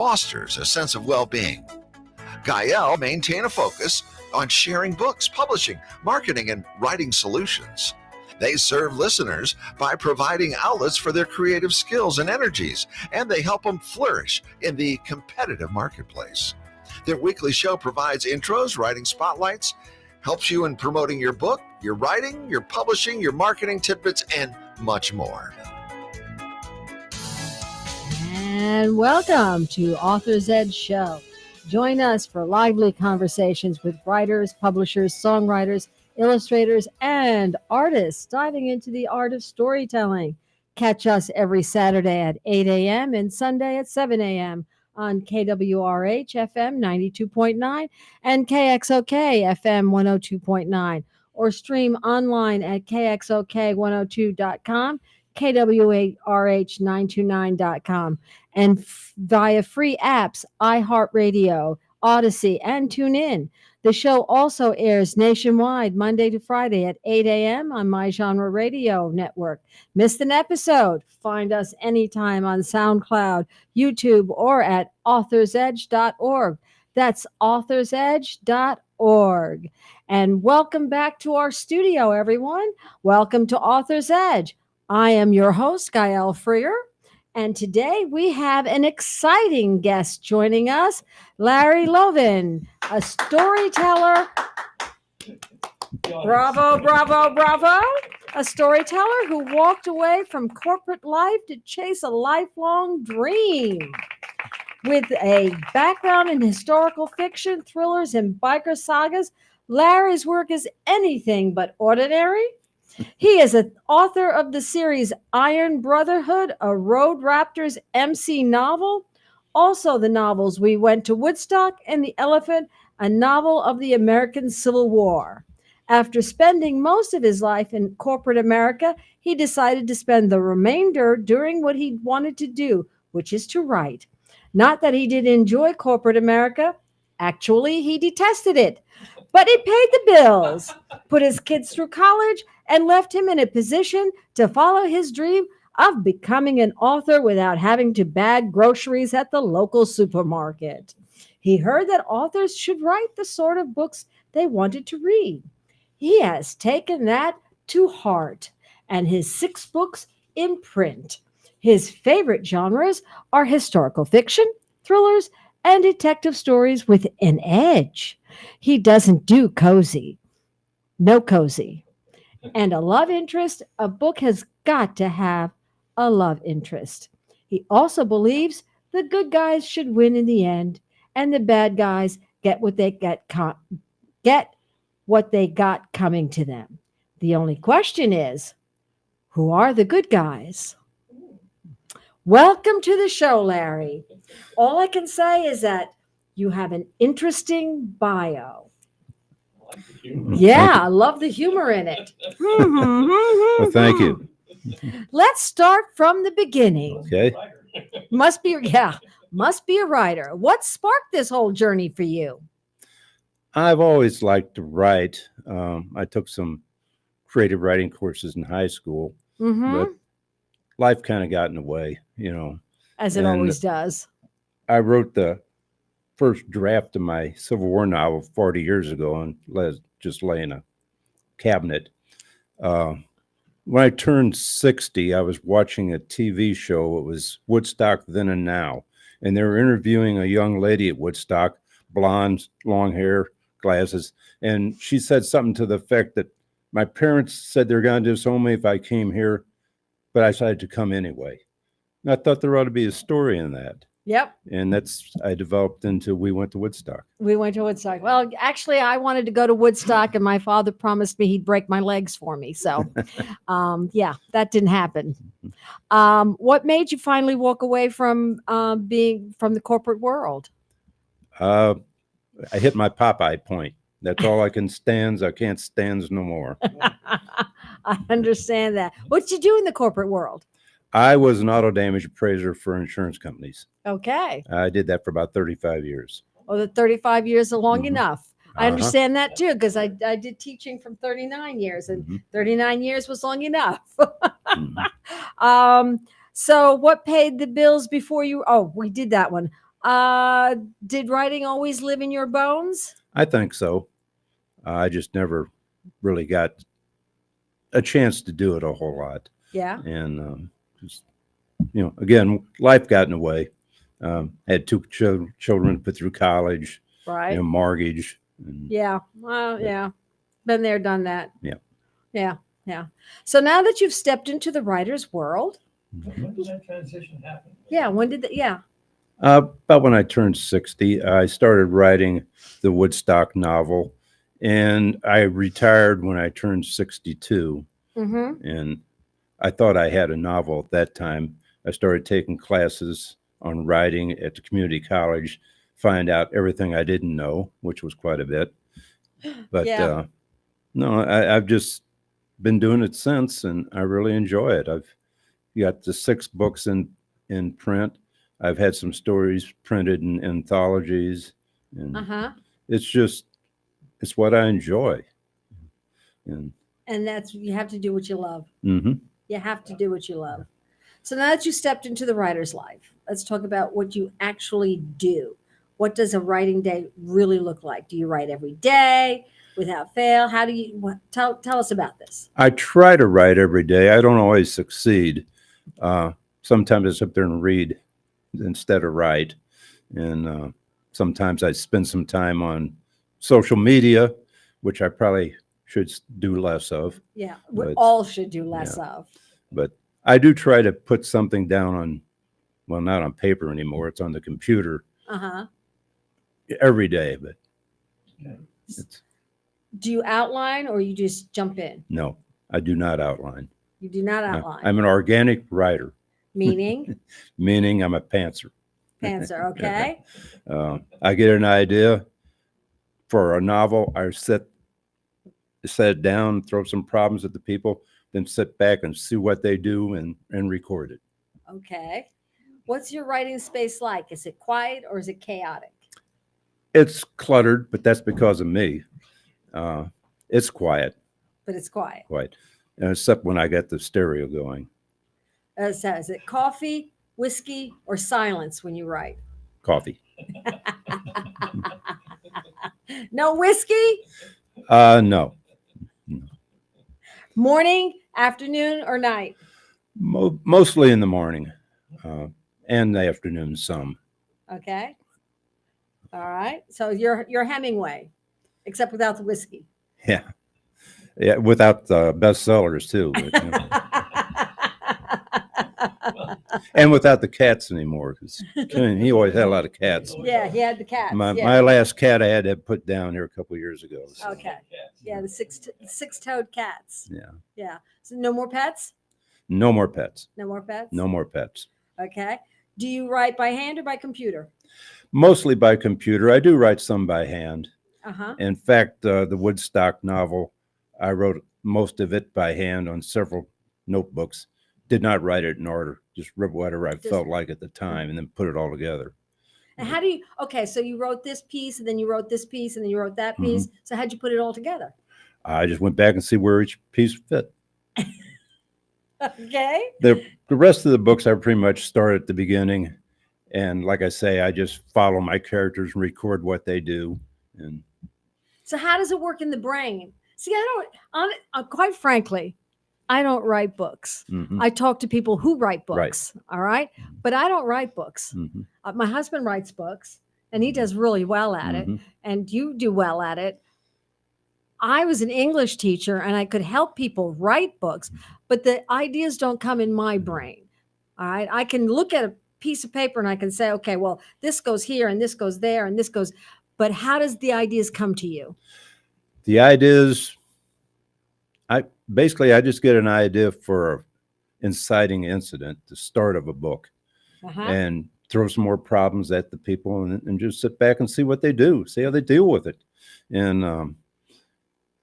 fosters a sense of well-being. Gael maintain a focus on sharing books, publishing, marketing, and writing solutions. They serve listeners by providing outlets for their creative skills and energies, and they help them flourish in the competitive marketplace. Their weekly show provides intros, writing spotlights, helps you in promoting your book, your writing, your publishing, your marketing tidbits, and much more. And welcome to Author's Edge Show. Join us for lively conversations with writers, publishers, songwriters, illustrators, and artists diving into the art of storytelling. Catch us every Saturday at 8 a.m. and Sunday at 7 a.m. on KWRH FM 92.9 and KXOK FM 102.9, or stream online at KXOK102.com, KWRH929.com, and via free apps, iHeartRadio, Odyssey, and TuneIn. The show also airs nationwide Monday to Friday at 8 a.m. on My Genre Radio Network. Missed an episode? Find us anytime on SoundCloud, YouTube, or at authorsedge.org. That's authorsedge.org. And welcome back to our studio, everyone. Welcome to Author's Edge. I am your host, Gael Freer. And today we have an exciting guest joining us, Larry Lovin, a storyteller. Bravo, bravo, bravo. A storyteller who walked away from corporate life to chase a lifelong dream. With a background in historical fiction, thrillers, and biker sagas, Larry's work is anything but ordinary. He is an author of the series Iron Brotherhood, a Road Raptors MC novel. Also the novels We Went to Woodstock and The Elephant, a novel of the American Civil War. After spending most of his life in corporate America, he decided to spend the remainder doing what he wanted to do, which is to write. Not that he didn't enjoy corporate America. Actually, he detested it. But it paid the bills, put his kids through college, and left him in a position to follow his dream of becoming an author without having to bag groceries at the local supermarket. He heard that authors should write the sort of books they wanted to read. He has taken that to heart, and his 6 books in print. His favorite genres are historical fiction, thrillers, and detective stories with an edge. He doesn't do cozy. No cozy. And a love interest, a book has got to have a love interest. He also believes the good guys should win in the end, and the bad guys get what they got coming to them. The only question is, who are the good guys? Welcome to the show, Larry. All I can say is that you have an interesting bio. Yeah, I love the humor in it. Well, thank you. Let's start from the beginning. Okay. Must be a writer. What sparked this whole journey for you? I've always liked to write. I took some creative writing courses in high school, but life kind of got in the way, As it always does. I wrote the first draft of my Civil War novel 40 years ago and just lay in a cabinet. When I turned 60, I was watching a TV show. It was Woodstock Then and Now, and they were interviewing a young lady at Woodstock, blonde, long hair, glasses, and she said something to the effect that my parents said they're going to disown me if I came here, but I decided to come anyway. And I thought there ought to be a story in that. Yep. And I developed into We Went to Woodstock. We went to Woodstock. Well, actually, I wanted to go to Woodstock, and my father promised me he'd break my legs for me. So, yeah, that didn't happen. What made you finally walk away from being from the corporate world? I hit my Popeye point. That's all I can stand. I can't stand no more. I understand that. What did you do in the corporate world? I was an auto damage appraiser for insurance companies. Okay. I did that for about 35 years. Oh, the 35 years are long enough. I understand that too, because I did teaching from 39 years, and 39 years was long enough. So what paid the bills before you? Oh, we did that one. Did writing always live in your bones? I think so. I just never really got a chance to do it a whole lot. Yeah. And just, again, life got in the way. Had two children to put through college, Right. mortgage. And, Yeah. Well, yeah. Been there, done that. Yeah. Yeah. Yeah. So now that you've stepped into the writer's world, When did that transition happen? yeah. When did that? Yeah. About when I turned 60, I started writing the Woodstock novel, and I retired when I turned 62. Mm-hmm. And I thought I had a novel at that time. I started taking classes on writing at the community college, find out everything I didn't know, which was quite a bit. But Yeah. no, I've just been doing it since, and I really enjoy it. I've got the 6 books in print. I've had some stories printed in anthologies, and Uh-huh. it's what I enjoy. And And that's, you have to do what you love. mhm. You have to do what you love. So now that you stepped into the writer's life, let's talk about what you actually do. What does a writing day really look like? Do you write every day without fail? How do you tell us about this? I try to write every day. I don't always succeed. Sometimes I sit there and read instead of write. And sometimes I spend some time on social media, which I probably should do less of. Yeah, we But- all should do less of. But I do try to put something down on, well, not on paper anymore. It's on the computer Uh-huh. every day. But Okay. it's, Do you outline or you just jump in? no, I do not outline. You do not outline. I'm an organic writer, Meaning meaning I'm a pantser. pantser, okay? I get an idea for a novel. I set it down, throw some problems at the people, then sit back and see what they do and record it. Okay. What's your writing space like? Is it quiet or is it chaotic? It's cluttered, but that's because of me. It's quiet, But it's quiet. except when I get the stereo going. So is it coffee, whiskey, or silence when you write? Coffee. No whiskey? No. Morning, afternoon, or night? Mostly in the morning, and the afternoon some. Okay. All right. So you're Hemingway, except without the whiskey. Yeah. Yeah, without the bestsellers too. But, and without the cats anymore, because he always had a lot of cats. Yeah, he had the cats. My yeah. last cat I had to put down here a couple of years ago. So, Okay. Yeah, the six-toed cats. yeah. Yeah. So no more pets? No more pets. No more pets? No more pets. Okay. Do you write by hand or by computer? Mostly by computer. I do write some by hand. Uh-huh. In fact, the Woodstock novel, I wrote most of it by hand on several notebooks. Did not write it in order. Just wrote whatever I felt like at the time, and then put it all together. And how do you, okay, so you wrote this piece, and then you wrote this piece, and then you wrote that piece. So how'd you put it all together? I just went back and see where each piece fit. Okay. The rest of the books I pretty much start at the beginning, and like I say, I just follow my characters and record what they do. And So how does it work in the brain? See, quite frankly, I don't write books. mhm, I talk to people who write Right. books. All right. But I don't write books. mhm, My husband writes books and he does really well at it. mhm. And you do well at it. I was an English teacher and I could help people write books, but the ideas don't come in my brain. All right. I can look at a piece of paper and I can say, okay, well, this goes here and this goes there and this goes, but how does the ideas come to you? The ideas, I just get an idea for an inciting incident, the start of a book, Uh-huh. and throw some more problems at the people, and just sit back and see what they do, see how they deal with it. And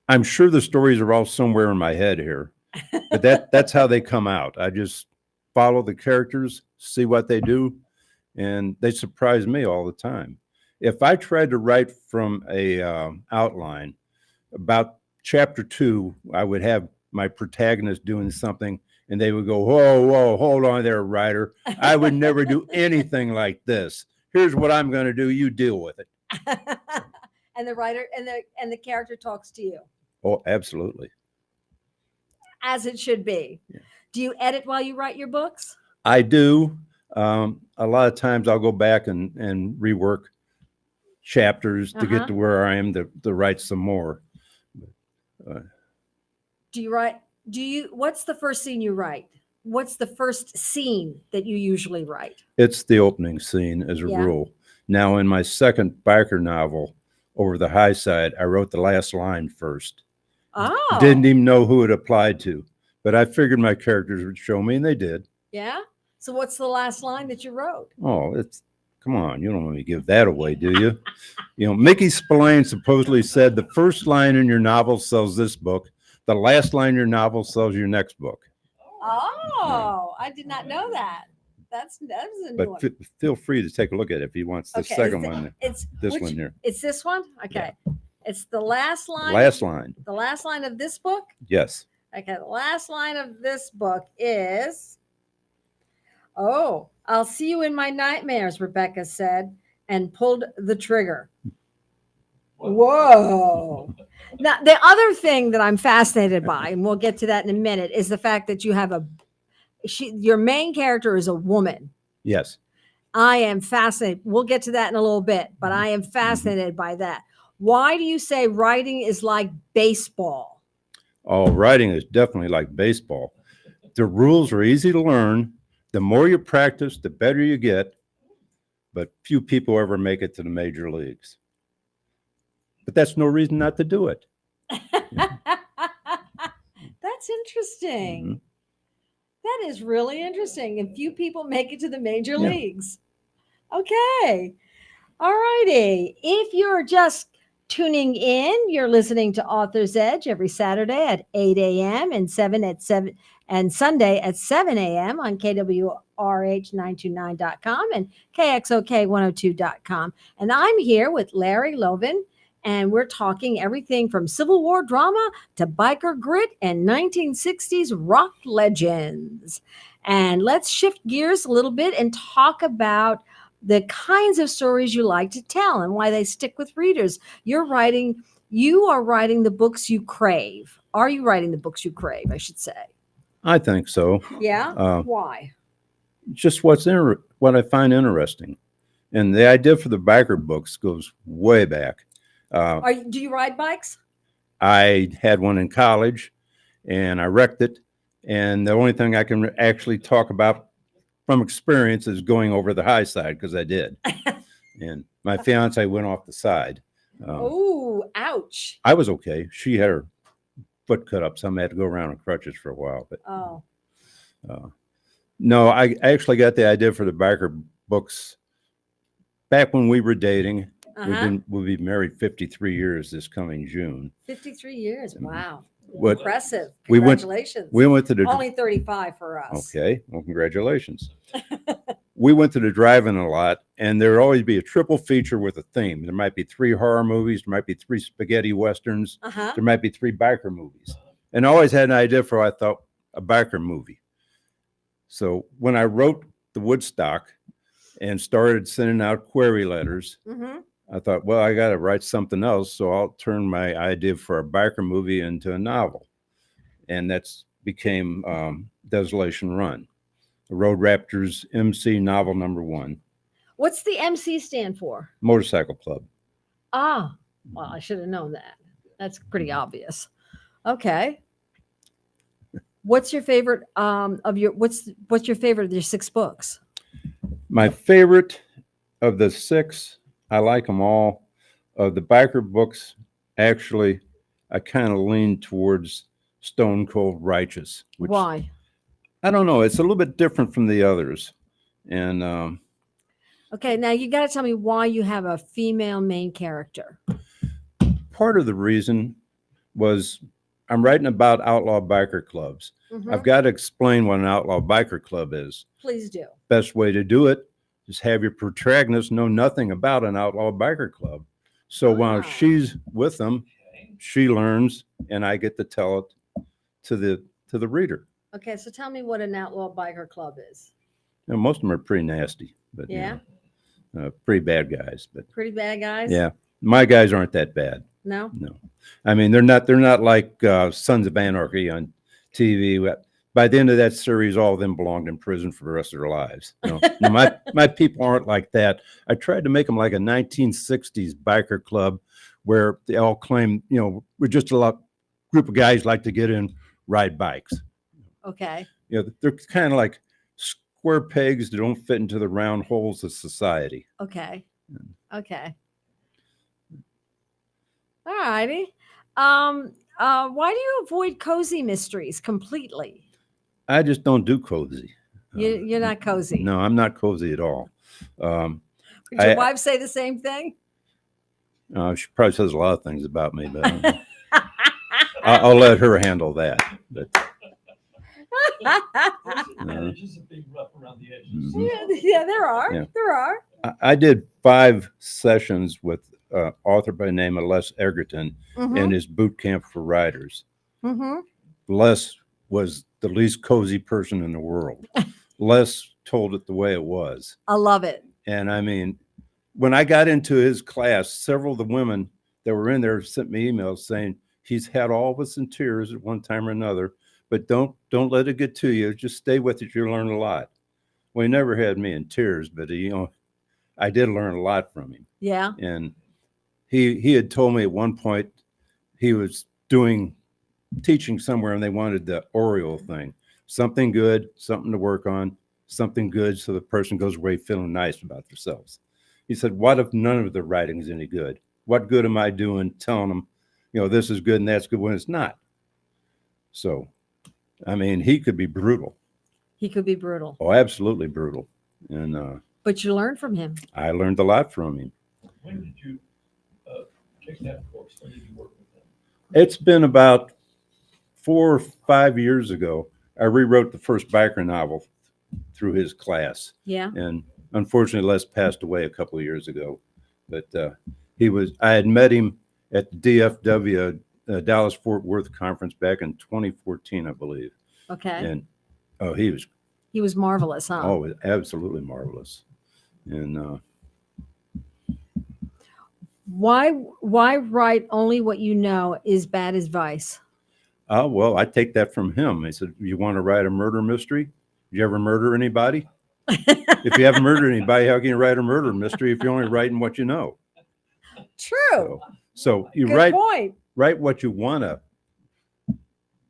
I'm sure the stories are all somewhere in my head here, but that's how they come out. I just follow the characters, see what they do, and they surprise me all the time. If I tried to write from a outline, about chapter 2, I would have my protagonist doing something, and they would go, "Whoa, whoa, hold on there, writer. I would never do anything like this. here's what I'm going to do. You deal with it. And the writer and the character talks to you Oh, absolutely. as it should be. Yeah. Do you edit while you write your books? I do. A lot of times I'll go back and rework chapters to get to where I am to write some more. Do you write? What's the first scene you write? What's the first scene that you usually write? It's the opening scene as a rule. Now, in my second biker novel, Over the High Side, I wrote the last line first. Oh. Didn't even know who it applied to, but I figured my characters would show me, and they did. Yeah. So what's the last line that you wrote? Oh, come on. You don't want me to give that away, do you? You know, Mickey Spillane supposedly said the first line in your novel sells this book. The last line in your novel sells your next book. Oh, I did not know that. That's a new But one. feel free to take a look at it if he wants the second one. It's this one here. It's this one? Okay. It's the last line. Last line. The last line of this book? Yes. Okay. The last line of this book is, "Oh, I'll see you in my nightmares," Rebecca said, and pulled the trigger. Whoa. Now, the other thing that I'm fascinated by, and we'll get to that in a minute, is the fact that you have your main character is a woman. Yes. I am fascinated. We'll get to that in a little bit, but I am fascinated by that. Why do you say writing is like baseball? Oh, writing is definitely like baseball. The rules are easy to learn. The more you practice, the better you get. But few people ever make it to the major leagues. But that's no reason not to do it. That's interesting. Mm-hmm. That is really interesting. And few people make it to the major leagues. Okay. All righty. If you're just tuning in, you're listening to Author's Edge every Saturday at 8 a.m. and Sunday at 7 a.m. on KWRH929.com and KXOK102.com. And I'm here with Larry Loven, and we're talking everything from Civil War drama to biker grit and 1960s rock legends. And let's shift gears a little bit and talk about the kinds of stories you like to tell and why they stick with readers. You are writing the books you crave. Are you writing the books you crave, I should say? I think so. Yeah? Why? Just what I find interesting. And the idea for the biker books goes way back. Do you ride bikes? I had one in college, and I wrecked it. And the only thing I can actually talk about from experience is going over the high side, because I did. And my fiance went off the side. Oh, ouch. I was okay. She had her foot cut up. Some had to go around on crutches for a while. But no, I actually got the idea for the biker books back when we were dating. We'll be married 53 years this coming June. 53 years. Wow. What, impressive. We Congratulations. went to the only 35 for us. Okay. Well, congratulations. We went to the drive-in a lot, and there would always be a triple feature with a theme. There might be 3 horror movies, there might be 3 spaghetti westerns, there might be 3 biker movies. And I always had an idea for, I thought, a biker movie. So when I wrote the Woodstock and started sending out query letters, I thought, well, I got to write something else. So I'll turn my idea for a biker movie into a novel. And that's became Desolation Run, the Road Raptors MC novel #1. What's the MC stand for? Motorcycle Club. Ah, well, I should have known that. That's pretty obvious. Okay. What's your favorite what's your favorite of your 6 books? My favorite of the 6, I like them all. The biker books, actually, I kind of lean towards Stone Cold Righteous. Why? I don't know. It's a little bit different from the others. And okay, now you got to tell me why you have a female main character. Part of the reason was I'm writing about outlaw biker clubs. I've got to explain what an outlaw biker club is. Please do. Best way to do it is have your protagonist know nothing about an outlaw biker club. So while she's with them, she learns, and I get to tell it to the reader. Okay, so tell me what an outlaw biker club is. You know, most of them are pretty nasty, but yeah. Pretty bad guys, but Pretty bad guys? yeah, my guys aren't that bad. No? No, I mean they're not like Sons of Anarchy on TV. By the end of that series, all of them belonged in prison for the rest of their lives. No, my people aren't like that. I tried to make them like a 1960s biker club, where they all claim, we're just a group of guys like to get in, ride bikes. Okay. They're kind of like square pegs that don't fit into the round holes of society. Okay. Okay. All righty. Why do you avoid cozy mysteries completely? I just don't do cozy. You're not cozy. No, I'm not cozy at all. Would your wife say the same thing? She probably says a lot of things about me, but I'll let her handle that. But There's just a big rough around the edges. Yeah, there are. Yeah. There are. I did 5 sessions with an author by the name of Les Egerton in his boot camp for writers. Mm-hmm. Les was the least cozy person in the world. Les told it the way it was. I love it. And I mean, when I got into his class, several of the women that were in there sent me emails saying he's had all of us in tears at one time or another, but don't let it get to you. Just stay with it. You'll learn a lot. Well, he never had me in tears, but I did learn a lot from him. Yeah. And he had told me at one point he was teaching somewhere and they wanted the Oreo thing. Something good, something to work on, something good so the person goes away feeling nice about themselves. He said, what if none of the writing is any good? What good am I doing telling them, this is good and that's good when it's not? So, I mean, he could be brutal. He could be brutal. Oh, absolutely brutal. And but you learned from him. I learned a lot from him. When did you take that course? When did you work with him? It's been about 4 or 5 years ago. I rewrote the first biker novel through his class. Yeah. And unfortunately, Les passed away a couple of years ago. But I had met him at the DFW Dallas Fort Worth conference back in 2014, I believe. Okay. And he was marvelous, huh? Oh, absolutely marvelous. And why write only what you know is bad advice? Well, I take that from him. He said, you want to write a murder mystery? Did you ever murder anybody? If you haven't murdered anybody, how can you write a murder mystery if you're only writing what you know? True. So you Good point. Write what you want to,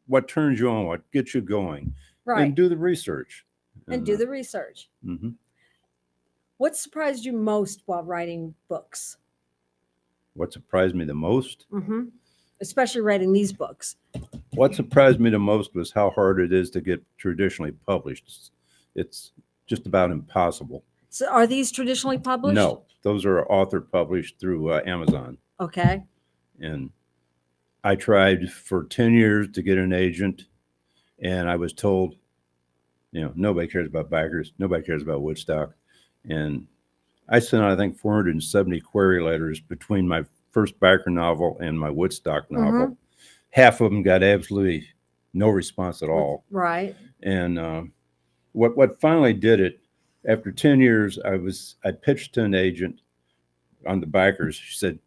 what turns you on, what gets you going. Right. And do the research. And do the research. Mm-hmm. What surprised you most while writing books? What surprised me the most? Mm-hmm. Especially writing these books. What surprised me the most was how hard it is to get traditionally published. It's just about impossible. So are these traditionally published? No, those are author published through Amazon. Okay. And I tried for 10 years to get an agent, and I was told, nobody cares about bikers. Nobody cares about Woodstock. And I sent out, I think, 470 query letters between my first biker novel and my Woodstock novel. Mm-hmm. Half of them got absolutely no response at all. Right. And what finally did it, after 10 years, I pitched to an agent on the bikers. She said,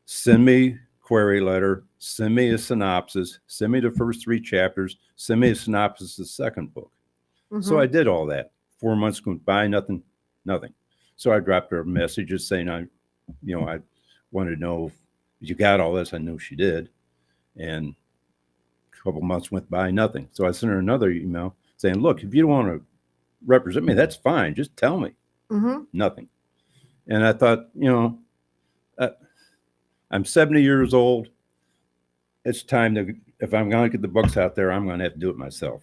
send me query letter, send me a synopsis, send me the first 3 chapters, send me a synopsis of the second book. Mm-hmm. So I did all that. 4 months went by, nothing. So I dropped her a message just saying, I wanted to know if you got all this. I knew she did. And a couple months went by, nothing. So I sent her another email saying, look, if you don't want to represent me, that's fine. Just tell me. Mm-hmm. Nothing. And I thought, I'm 70 years old. It's time to, if I'm going to get the books out there, I'm going to have to do it myself.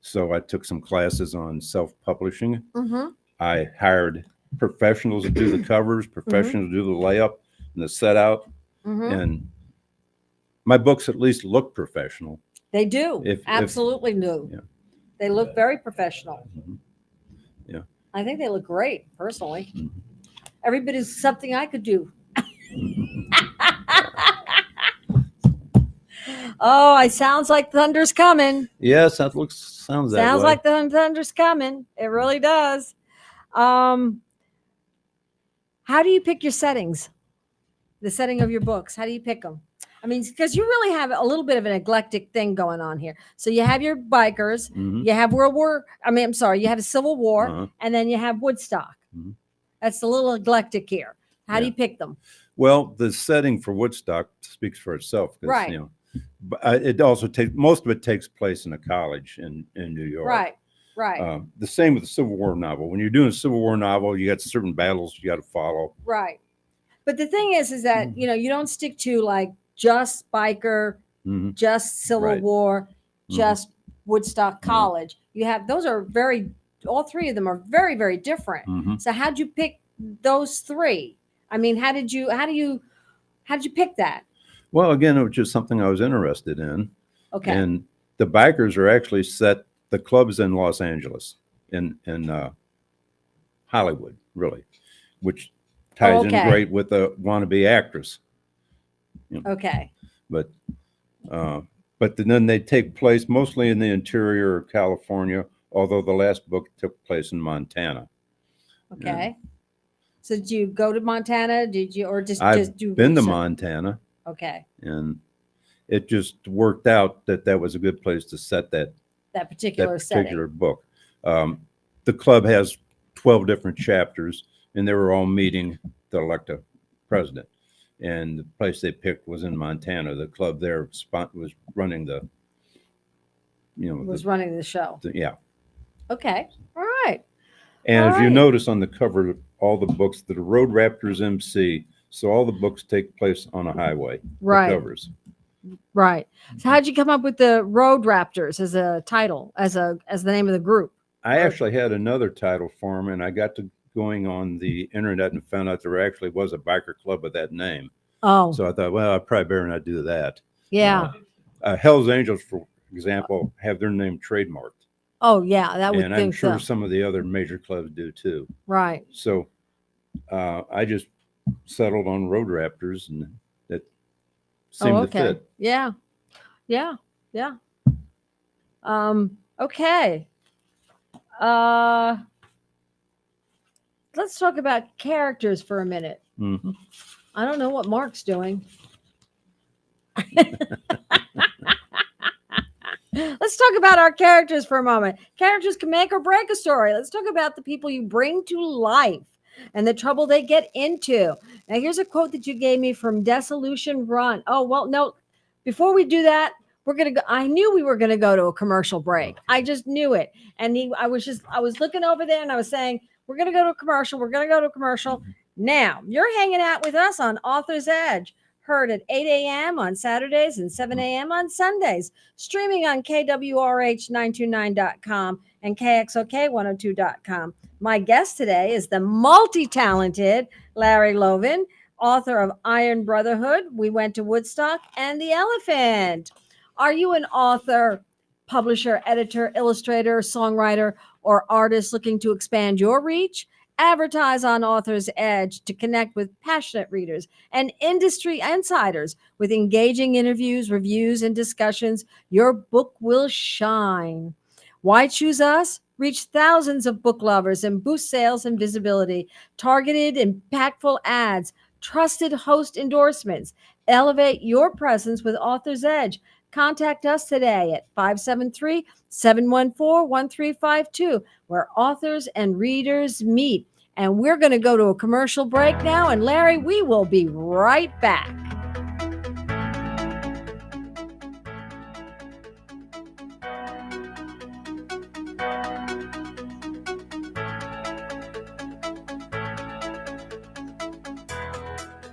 So I took some classes on self-publishing. Mm-hmm. I hired professionals to do the covers, professionals to do the layup and the set out. Mm-hmm. And my books at least look professional. They do. Absolutely do. Yeah. They look very professional. Mm-hmm. Yeah. I think they look great, personally. Mm-hmm. Every bit is something I could do. Oh, it sounds like thunder's coming. Yes, that sounds like the thunder's coming. It really does. How do you pick your settings? The setting of your books. How do you pick them? I mean, because you really have a little bit of an eclectic thing going on here. So you have your bikers, Mhm. you have I'm sorry, you have a Civil War, Uh-huh. and then you have Woodstock. Mhm. That's a little eclectic here. How do Yeah. you pick them? Well, the setting for Woodstock speaks for itself. 'Cause, Right. You know, but it also takes most of it takes place in a college in New York. Right. Right. The same with the Civil War novel. When you're doing a Civil War novel, you got certain battles you got to follow. Right. But the thing is that, you don't stick to like just biker, Mhm. just Civil Right. War, Mhm. just Woodstock Mhm. College. You have, those are all three of them are very, very different. Mhm. So how'd you pick those three? I mean, how did you pick that? Well, again, it was just something I was interested in. Okay. And the bikers are actually set. The club's in Los Angeles, in Hollywood, really, which ties in okay. great with the wannabe actress. Okay. But then they take place mostly in the interior of California, although the last book took place in Montana. Okay. So did you go to Montana? Did you, or just I've do been to research? Montana, Okay. and it just worked out that was a good place to set that Particular particular setting. book. The club has 12 different chapters, and they were all meeting to elect a president. And the place they picked was in Montana. The club there was running the, Running the show. yeah. Okay. All right. And All if you right. notice on the cover of all the books, the Road Raptors MC. So all the books take place on a highway. Right. The covers. Right. So how'd you come up with the Road Raptors as a title, as the name of the group? I actually had another title for them, and I got to going on the internet and found out there actually was a biker club with that name. Oh. So I thought, well, I probably better not do that. Yeah. Hell's Angels, for example, have their name trademarked. Oh yeah, that would And think I'm sure so. some of the other major clubs do too. Right. So I just settled on Road Raptors, and that seemed to fit. Yeah. Yeah. Yeah. Okay. Let's talk about characters for a minute. Mhm. I don't know what Mark's doing. Let's talk about our characters for a moment. Characters can make or break a story. Let's talk about the people you bring to life and the trouble they get into. Now, here's a quote that you gave me from Dissolution Run. Oh, well, no, before we do that, we're going to go. I knew we were going to go to a commercial break. I just knew it. And I was looking over there and I was saying, we're going to go to a commercial. We're going to go to a commercial. Now, you're hanging out with us on Author's Edge. Heard at 8 a.m. on Saturdays and 7 a.m. on Sundays. Streaming on KWRH929.com and KXOK102.com. My guest today is the multi-talented Larry Lovin, author of Iron Brotherhood, We Went to Woodstock, and The Elephant. Are you an author, publisher, editor, illustrator, songwriter, or artist looking to expand your reach? Advertise on Author's Edge to connect with passionate readers and industry insiders with engaging interviews, reviews, and discussions. Your book will shine. Why choose us? Reach thousands of book lovers and boost sales and visibility. Targeted, impactful ads, trusted host endorsements. Elevate your presence with Author's Edge. Contact us today at 573-714-1352, where authors and readers meet. And we're going to go to a commercial break now. And Larry, we will be right back.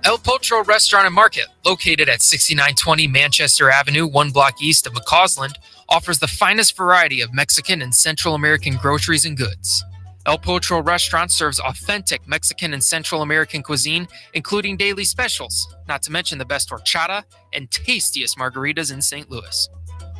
El Potro Restaurant and Market, located at 6920 Manchester Avenue, 1 block east of McCausland, offers the finest variety of Mexican and Central American groceries and goods. El Potro Restaurant serves authentic Mexican and Central American cuisine, including daily specials, not to mention the best horchata and tastiest margaritas in St. Louis.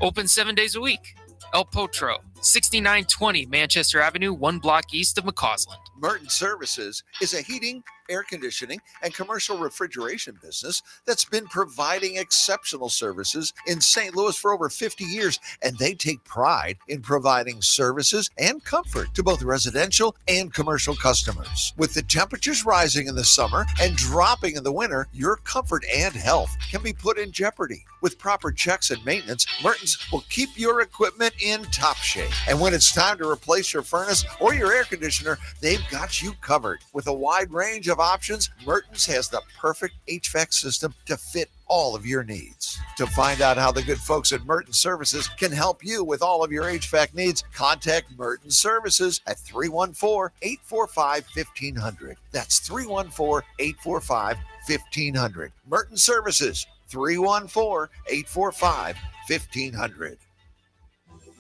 Open 7 days a week. El Potro, 6920 Manchester Avenue, 1 block east of McCausland. Merton Services is a heating, air conditioning, and commercial refrigeration business that's been providing exceptional services in St. Louis for over 50 years, and they take pride in providing services and comfort to both residential and commercial customers. With the temperatures rising in the summer and dropping in the winter, your comfort and health can be put in jeopardy. With proper checks and maintenance, Mertens will keep your equipment in top shape. And when it's time to replace your furnace or your air conditioner, they've got you covered. With a wide range of options, Mertens has the perfect HVAC system to fit all of your needs. To find out how the good folks at Merton Services can help you with all of your HVAC needs, contact Merton Services at 314-845-1500. That's 314-845-1500. Merton Services, 314-845-1500.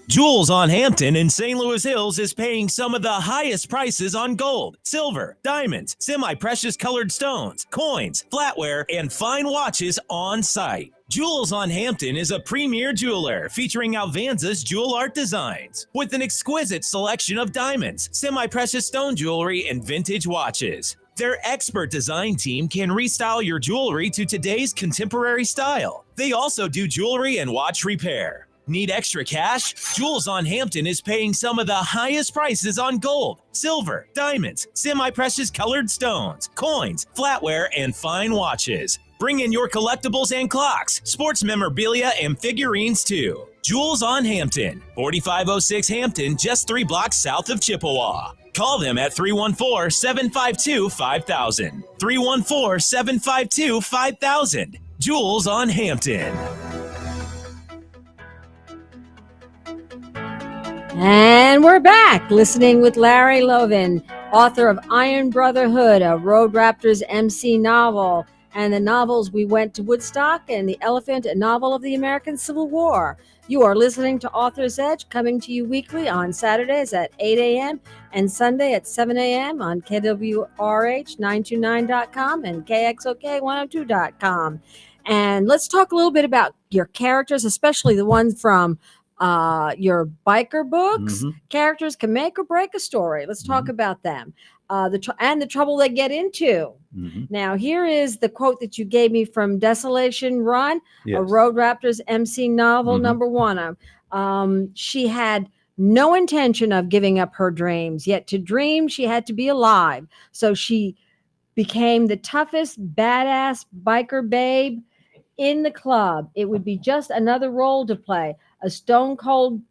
Jewels on Hampton in St. Louis Hills is paying some of the highest prices on gold, silver, diamonds, semi-precious colored stones, coins, flatware, and fine watches on site. Jewels on Hampton is a premier jeweler featuring Alvanza's jewel art designs with an exquisite selection of diamonds, semi-precious stone jewelry, and vintage watches. Their expert design team can restyle your jewelry to today's contemporary style. They also do jewelry and watch repair. Need extra cash? Jewels on Hampton is paying some of the highest prices on gold, silver, diamonds, semi-precious colored stones, coins, flatware, and fine watches. Bring in your collectibles and clocks, sports memorabilia, and figurines too. Jewels on Hampton, 4506 Hampton, just 3 blocks south of Chippewa. Call them at 314-752-5000. 314-752-5000. Jewels on Hampton. And we're back listening with Larry Lovin, author of Iron Brotherhood, a Road Raptors MC novel, and the novels We Went to Woodstock and The Elephant, a novel of the American Civil War. You are listening to Author's Edge, coming to you weekly on Saturdays at 8 a.m. and Sunday at 7 a.m. on KWRH929.com and KXOK102.com. And let's talk a little bit about your characters, especially the ones from your biker books. Characters can make or break a story. Let's talk about them. The trouble they get into. Now, here is the quote that you gave me from Desolation Run, a Road Raptors MC novel, number 1. She had no intention of giving up her dreams, yet to dream she had to be alive. So she became the toughest, badass biker babe in the club. It would be just another role to play. A stone cold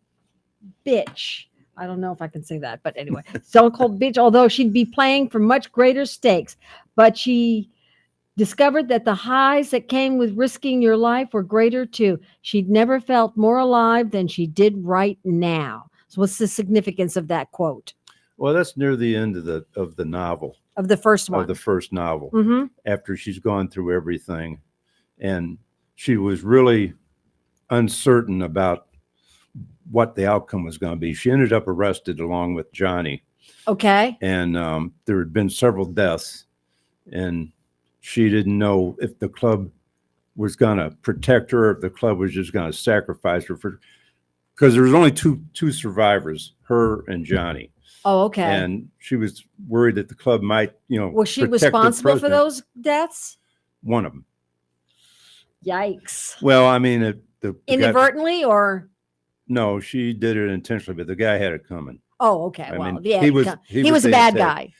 bitch. I don't know if I can say that, but anyway, stone cold bitch, although she'd be playing for much greater stakes. But she discovered that the highs that came with risking your life were greater too. She'd never felt more alive than she did right now. So what's the significance of that quote? Well, that's near the end of the novel. Of the first one. Of the first novel. After she's gone through everything. And she was really uncertain about what the outcome was going to be. She ended up arrested along with Johnny. Okay. And there had been several deaths, and she didn't know if the club was going to protect her, or if the club was just going to sacrifice her, because there was only two survivors, her and Johnny. Oh, okay. And she was worried that the club might, was she protect the responsible for president. those deaths? One of them. Yikes. Well, I mean, the inadvertently, or no, she did it intentionally, but the guy had it coming. Oh, okay. I Well, mean, yeah, he was a bad guy.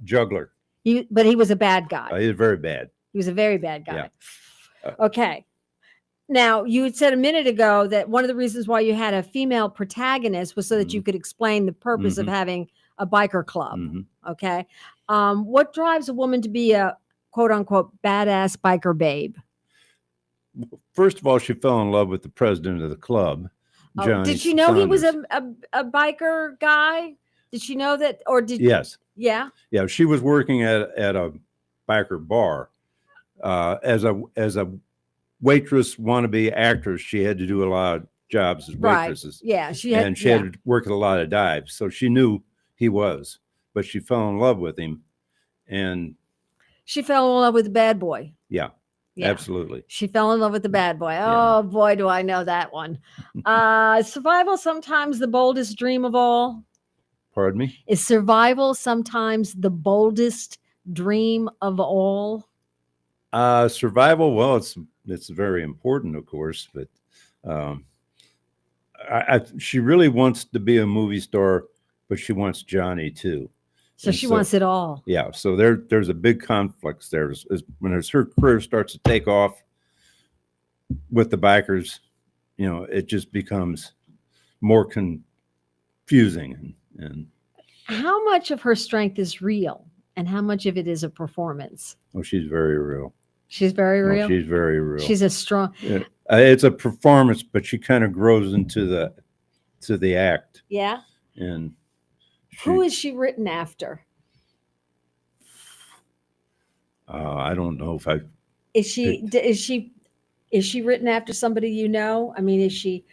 Juggler. But he was a bad guy. He was very bad. He was a very bad guy. Yeah. Okay. Now, you had said a minute ago that one of the reasons why you had a female protagonist was so that you could explain the purpose of having a biker club. Okay. What drives a woman to be a quote unquote badass biker babe? First of all, she fell in love with the president of the club. Did she know he was a biker guy? Did she know that, or did? Yes. Yeah. Yeah, she was working at a biker bar as a waitress, wannabe actress. She had to do a lot of jobs as waitresses. Right. Yeah, she had to work at a lot of dives, so she knew he was, but she fell in love with him, and she fell in love with the bad boy. Yeah. Yeah. Absolutely. She fell in love with the bad boy. Yeah. Oh boy, do I know that one. Survival sometimes the boldest dream of all. Pardon me? Is survival sometimes the boldest dream of all? Survival, well, it's very important, of course, but um, she really wants to be a movie star, but she wants Johnny too. So And she wants it all. Yeah, so there's a big conflict there. When her career starts to take off with the bikers, it just becomes more confusing and How much of her strength is real and how much of it is a performance? oh, she's very real. She's very Oh, real. she's very real. She's a strong. Yeah, it's a performance, but she kind of grows into the act. Yeah. And Who is she written after? I don't know if I Is she written after somebody you know? I mean, is she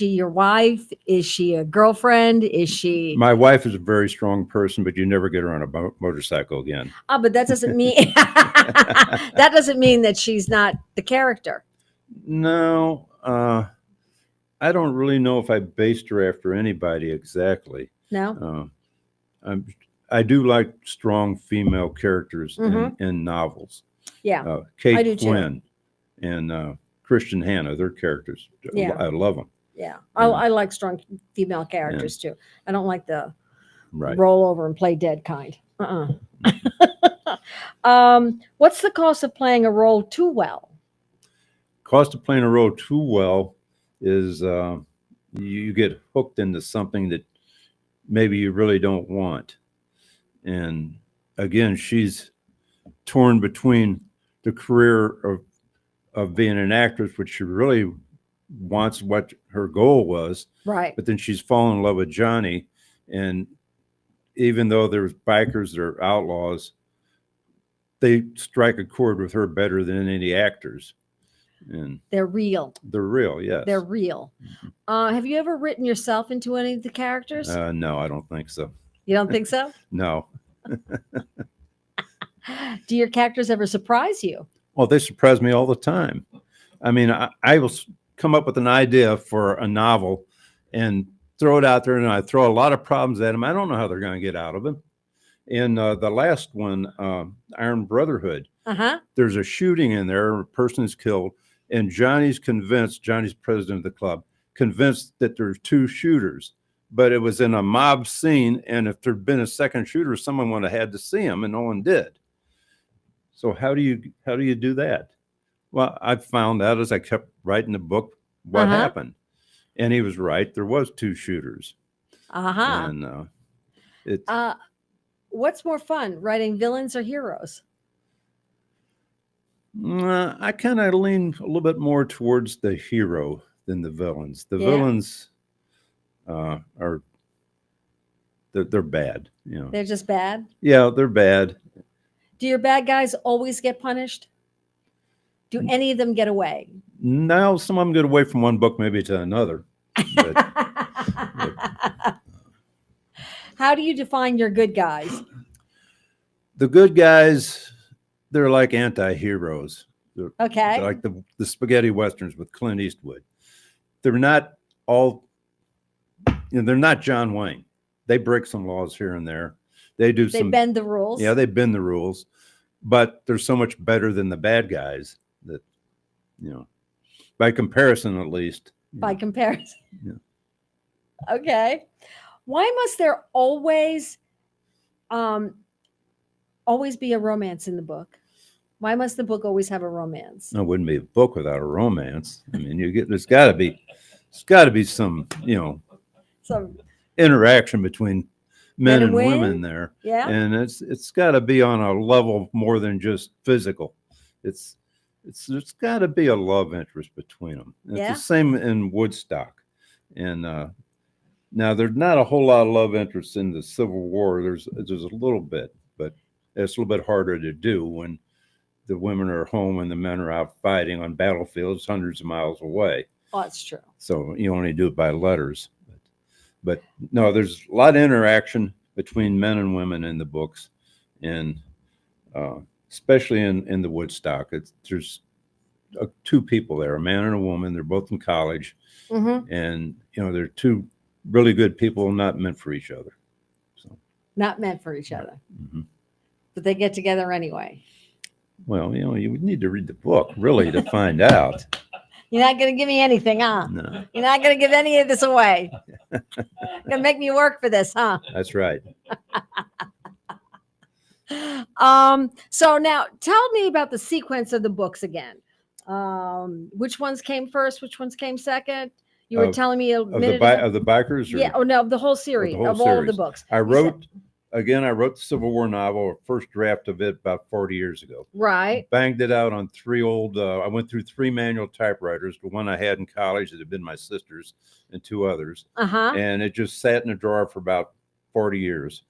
your wife? Is she a girlfriend? Is she? My wife is a very strong person, but you never get her on a motorcycle again. Oh, but that doesn't mean that doesn't mean that she's not the character. No, I don't really know if I based her after anybody exactly. No. I do like strong female characters in novels. Yeah. Kate I do too. Quinn and Christian Hanna, their characters. Yeah. I love them. Yeah. I like strong female characters too. I don't like the Right. roll over and play dead kind. What's the cost of playing a role too well? Cost of playing a role too well is you get hooked into something that maybe you really don't want. And again, she's torn between the career of being an actress, which she really wants, what her goal was. Right. But then she's fallen in love with Johnny. And even though there's bikers, they're outlaws, they strike a chord with her better than any actors. And They're real. they're real, yes. They're real. Have you ever written yourself into any of the characters? No, I don't think so. You don't think so? No. Do your characters ever surprise you? Well, they surprise me all the time. I mean, I will come up with an idea for a novel and throw it out there, and I throw a lot of problems at them. I don't know how they're going to get out of them. In the last one, Iron Brotherhood, there's a shooting in there, a person is killed, and Johnny's president of the club, convinced that there's two shooters, but it was in a mob scene, and if there'd been a second shooter, someone would have had to see him, and no one did. So how do you do that? Well, I found out as I kept writing the book what happened, and he was right. There was two shooters. And what's more fun, writing villains or heroes? I kind of lean a little bit more towards the hero than the villains. The villains they're bad. They're just bad. Yeah, they're bad. Do your bad guys always get punished? Do any of them get away? Now, some of them get away from one book maybe to another. But, How do you define your good guys? the good guys, they're like anti-heroes. They're like the spaghetti westerns with Clint Eastwood. They're not all, they're not John Wayne. They break some laws here and there. They bend the rules. Yeah, they bend the rules, but they're so much better than the bad guys that, by comparison, at least. By comparison. Yeah. Okay. Why must there always be a romance in the book? Why must the book always have a romance? It wouldn't be a book without a romance. I mean, there's got to be some, Some interaction between men and women there. Yeah. And it's got to be on a level more than just physical. There's got to be a love interest between them. It's the same in Woodstock. And now there's not a whole lot of love interest in the Civil War. There's a little bit, but it's a little bit harder to do when the women are home and the men are out fighting on battlefields hundreds of miles away. Oh, that's true. So you only do it by letters. But no, there's a lot of interaction between men and women in the books, and especially in the Woodstock, two people there, a man and a woman. They're both in college, Mm-hmm. and they're two really good people, not meant for each other. So, Not meant for each other, mhm. but they get together anyway. Well, you would need to read the book really to find out. You're not going to give me anything, huh? No, You're not going to give any of this away. Going to make me work for this, huh? that's right. So now tell me about the sequence of the books again. Which ones came first? Which ones came second? You were Of- telling me a Of the minute ago. of the bikers. Or, Yeah. Oh no, the whole series whole of all of the series. books. I You wrote the Civil War novel, a first draft of it about 40 years ago. Right. Banged it out on three old. I went through three manual typewriters. The one I had in college that had been my sister's, and two others. Uh-huh. And it just sat in a drawer for about 40 years.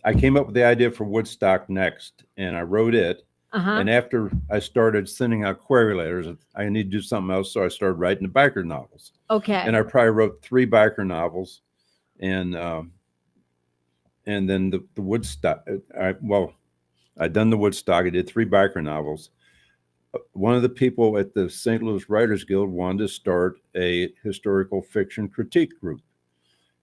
I came up with the idea for Woodstock next, and I wrote it. Uh-huh. And after I started sending out query letters, I need to do something else, so I started writing the biker novels. Okay. And I probably wrote 3 biker novels, and then the Woodstock. I'd done the Woodstock. I did 3 biker novels. One of the people at the St. Louis Writers Guild wanted to start a historical fiction critique group,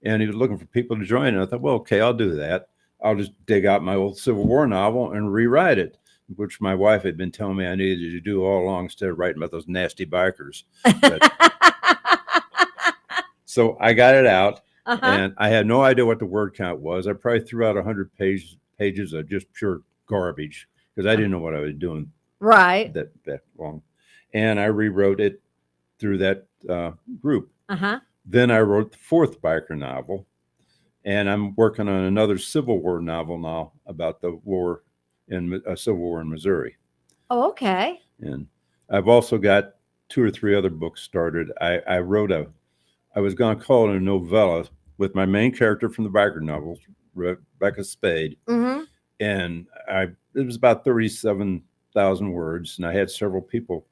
and he was looking for people to join. And I thought, well, okay, I'll do that. I'll just dig out my old Civil War novel and rewrite it, which my wife had been telling me I needed to do all along instead of writing about those nasty bikers. So I got it out, Uh-huh. and I had no idea what the word count was. I probably threw out 100 pages of just pure garbage because I didn't know what I was doing Right. that long. And I rewrote it through that group. Uh-huh. Then I wrote the 4th biker novel, and I'm working on another Civil War novel now about the war in Civil War in Missouri. Oh, okay. And I've also got 2 or 3 other books started. I was going to call it a novella with my main character from the biker novels, Rebecca Spade. Mm-hmm. And it was about 37,000 words, and I had several people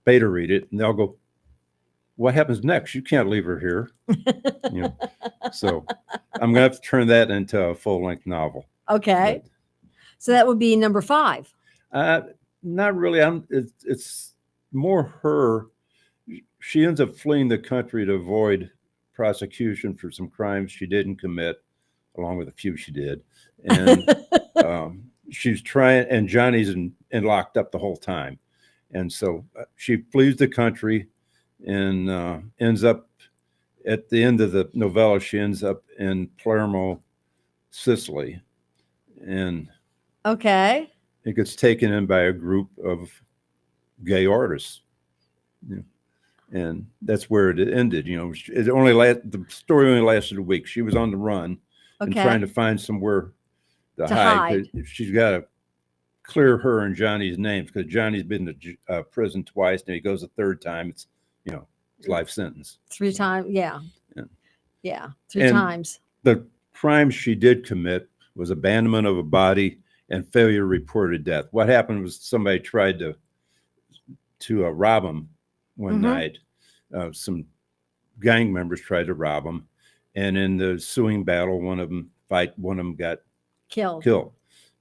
beta read it, and they'll go, "What happens next? You can't leave her here." So I'm gonna have to turn that into a full-length novel. Okay. So that would be number 5. Not really. It's more her. She ends up fleeing the country to avoid prosecution for some crimes she didn't commit, along with a few she did. And she's trying, and Johnny's in locked up the whole time. And so she flees the country and ends up at the end of the novella, she ends up in Palermo, Sicily. And Okay. it gets taken in by a group of gay artists. And that's where it ended. The story only lasted a week. She was on the run and Okay. trying to find somewhere to To hide. hide. She's got to clear her and Johnny's names because Johnny's been to prison twice, and he goes a third time. It's life sentence. 3 times. Yeah. Yeah. Yeah. 3 And- times. The crimes she did commit was abandonment of a body and failure to report a death. What happened was somebody tried to rob him one Mhm. night. Some gang members tried to rob him, and in the ensuing battle, one of them got killed.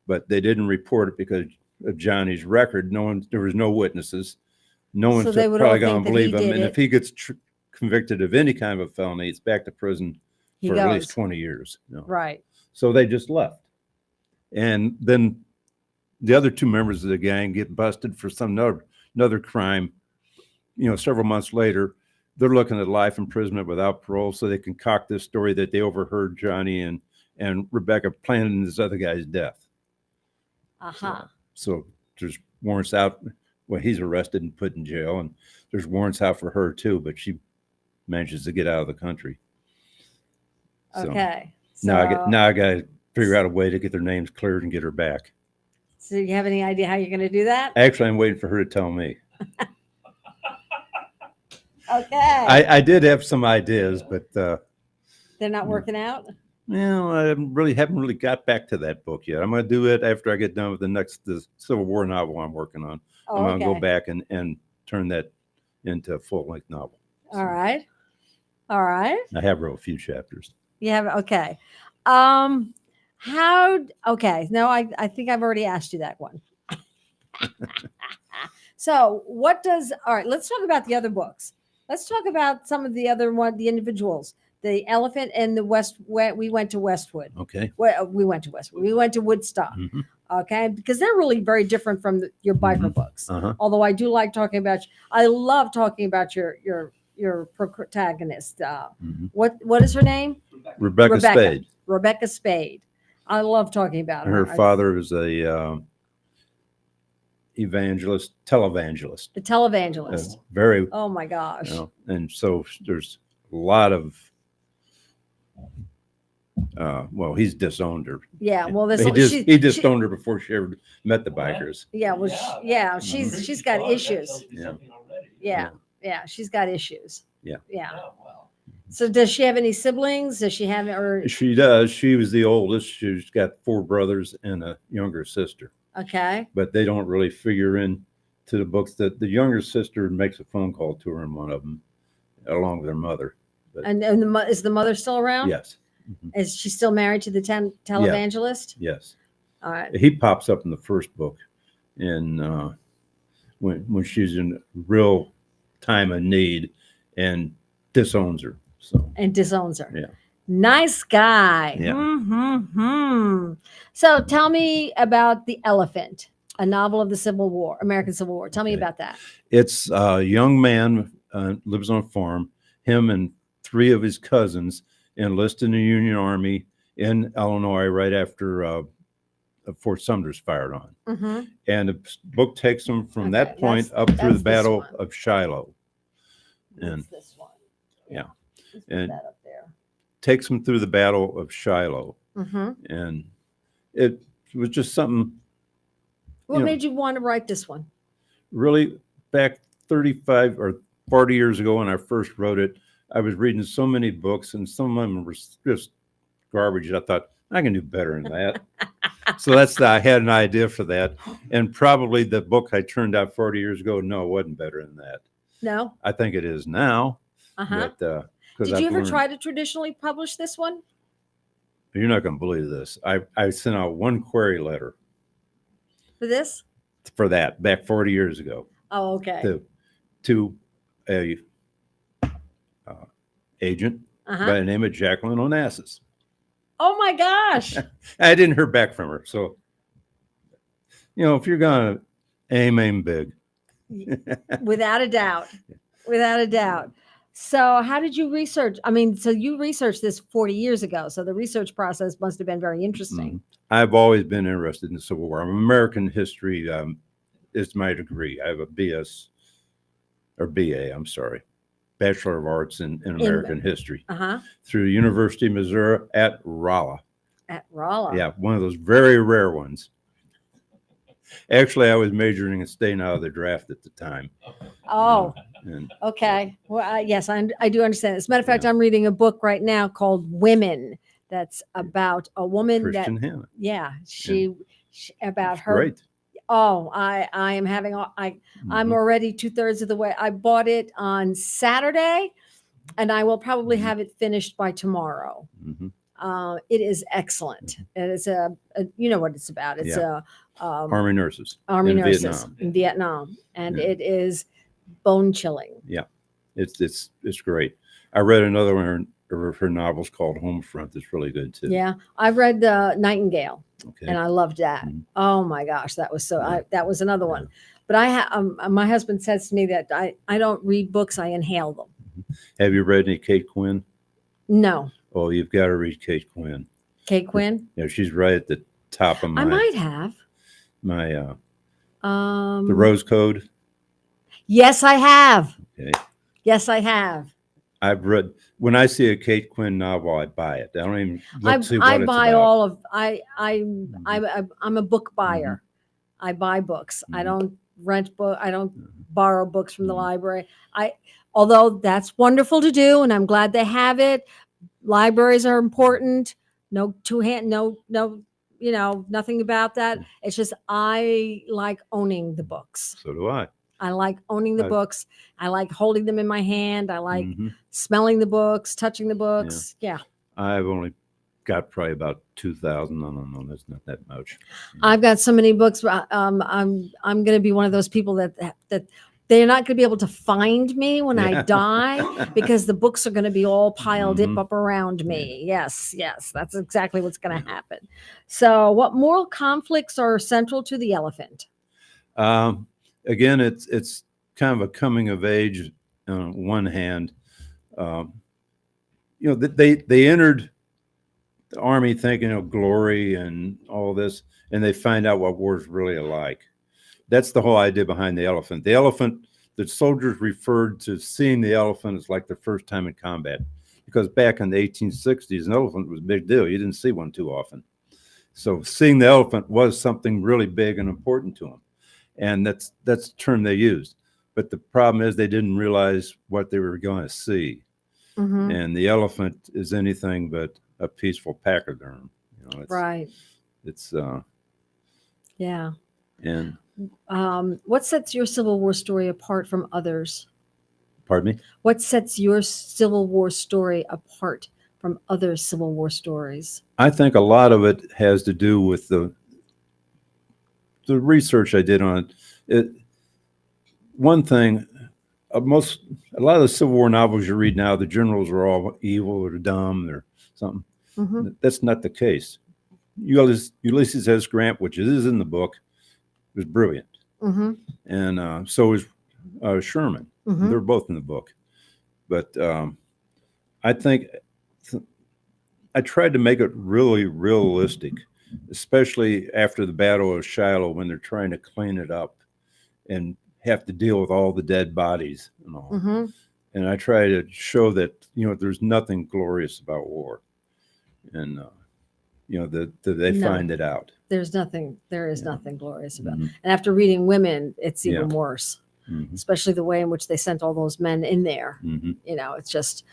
But they didn't report it because of Johnny's record. There was no witnesses. No one's So they would probably all going think to that he believe him. did And it. if he gets convicted of any kind of a felony, it's back to prison He for goes. at least 20 years. Right. So they just left. And then the other 2 members of the gang get busted for some another crime. Several months later, they're looking at life imprisonment without parole, so they concoct this story that they overheard Johnny and Rebecca planning this other guy's death. Uh-huh. So there's warrants out. Well, he's arrested and put in jail, and there's warrants out for her too, but she manages to get out of the country. So Okay. now I got to figure out a way to get their names cleared and get her back. So you have any idea how you're going to do that? Actually, I'm waiting for her to tell me. Okay. I did have some ideas, but They're not working out? I haven't really got back to that book yet. I'm going to do it after I get done with the Civil War novel I'm working on. Oh, I'm going to okay. go back and turn that into a full-length novel. All right. All right. I have wrote a few chapters. You have, okay. Okay. No, I think I've already asked you that one. So what does, all right, let's talk about the other books. Let's talk about some of the other the individuals. The Elephant and the we went to Westwood. Okay. Well, we went to Westwood. We went to Woodstock. Mhm. Okay, because they're really very different from your biker Mhm. books. Uh-huh. Although I do like talking about, I love talking about your protagonist. Mhm. What is her name? Rebecca Spade. Rebecca Spade. I love talking about And her. her father was a televangelist. The televangelist. Very, Oh my gosh. and so there's a lot of, well, he's disowned her. Yeah. Well, this He disowned her before she ever met the bikers. Yeah. Well, she's got issues. Yeah. Yeah. She's got issues. Yeah. Yeah. Oh, wow. So does she have any siblings? Does she have, or She does. She was the oldest. She's got 4 brothers and a younger sister, okay. but they don't really figure in to the books. That the younger sister makes a phone call to her in one of them, along with her mother. And is the mother still around? Yes. Mhm. Is she still married to the televangelist? Yes. All right. He pops up in the first book, and when she's in real time of need, and disowns her. So And disowns her. Yeah. Nice guy. Yeah. Mm-hmm. So tell me about The Elephant, a novel of the Civil War, American Civil War. Tell me Okay. about that. it's a young man lives on a farm. Him and 3 of his cousins enlist in the Union Army in Illinois right after Fort Sumter's fired on. Mm-hmm. And the book takes them from Okay, that point up that's through the this Battle one. of Shiloh. And What's this one? yeah. Let's put And- that up there. takes them through the Battle of Shiloh. Mm-hmm. And it was just something What know- made you want to write this one? really back 35 or 40 years ago when I first wrote it. I was reading so many books, and some of them were just garbage. I thought, I can do better than that. So I had an idea for that. And probably the book I turned out 40 years ago, no, it wasn't better than that. No? I think it is now. Uh-huh. But, 'cause Did I've you ever learned- try to traditionally publish this one? You're not going to believe this. I sent out one query letter For this? for that back 40 years ago Oh, okay. to a agent Uh-huh. by the name of Jacqueline Onassis. Oh my gosh. I didn't hear back from her. So, if you're going to aim big. Without a doubt. Without a doubt. So how did you research? I mean, so you researched this 40 years ago. So the research process must have been very interesting. I've always been interested in the Civil War. American history is my degree. I have a BS or BA, I'm sorry, Bachelor of Arts in American History Uh-huh. through University of Missouri at Rolla. At Rolla. Yeah, one of those very rare ones. Actually, I was majoring in staying out of the draft at the time. Oh, And okay. Well, yes, I do understand. As a matter of fact, Yeah. I'm reading a book right now called Women. That's about a woman Christian Hannah. she about It's her. great. Oh, I am having, I'm Mhm. already 2/3 of the way. I bought it on Saturday and I will probably Mhm. have it finished by tomorrow. Mhm. It is excellent. It is you know what it's about. It's Army nurses. Army in nurses Vietnam. in Vietnam. And Yeah. it is bone chilling. It's great. I read another one of her novels called Homefront. That's really good too. Yeah. I've read the Nightingale Okay. and I loved that. Mhm. Oh my gosh. That was Yeah. that was another Yeah. one. But my husband says to me that I don't read books. I inhale them. Have you read any Kate Quinn? No. Oh, you've got to read Kate Quinn. Kate Quinn. She's right at the top of I might have. my Um, the Rose Code. Yes, I have. Okay. Yes, I have. I've read when I see a Kate Quinn novel, I buy it. I don't even look to see what I it's buy about. all of I'm a book buyer. I buy books. I Mhm. don't rent book. I don't Mhm. borrow books from the Mhm. library. Although that's wonderful to do, and I'm glad they have it. Libraries are important. No two-hand, no, nothing about that. It's just I like owning the books. So do I. I like owning the I- books. I like holding them in my hand. I like Mhm. smelling the books, touching the books. Yeah. I've only got probably about 2,000. I don't know. That's not that much. I've got so many books. I'm going to be one of those people that they're not going to be able to find me when I Yeah. die because the books are going to be all piled Mhm. up around me. Yes, that's exactly what's going to happen. So, what moral conflicts are central to The Elephant? Again, it's kind of a coming of age on one hand. Um, they entered the army thinking of glory and all this, and they find out what war's really like. That's the whole idea behind the elephant. The elephant, the soldiers referred to seeing the elephant as like their first time in combat, because back in the 1860s, an elephant was a big deal. You didn't see one too often. So seeing the elephant was something really big and important to them. And that's the term they used. But the problem is they didn't realize what they were going to see. Mhm. And the elephant is anything but a peaceful pachyderm. It's, Right. It's Yeah. and What sets your Civil War story apart from others? pardon me. What sets your Civil War story apart from other Civil War stories? I think a lot of it has to do with the research I did on it. One thing, a lot of the Civil War novels you read now, the generals are all evil or dumb or something. Mhm. That's not the case. Ulysses S. Grant, which is in the book, was brilliant, Mhm. and so is Sherman. Mhm. They're both in the book, but I think I tried to make it really realistic, especially after the Battle of Shiloh when they're trying to clean it up and have to deal with all the dead bodies and all. Mhm. And I try to show that there's nothing glorious about war, and that they No. find it out. There is nothing Yeah. glorious about. Mhm. And after reading Women, it's Yeah. even worse, Mhm. especially the way in which they sent all those men in there. Mhm. It's just,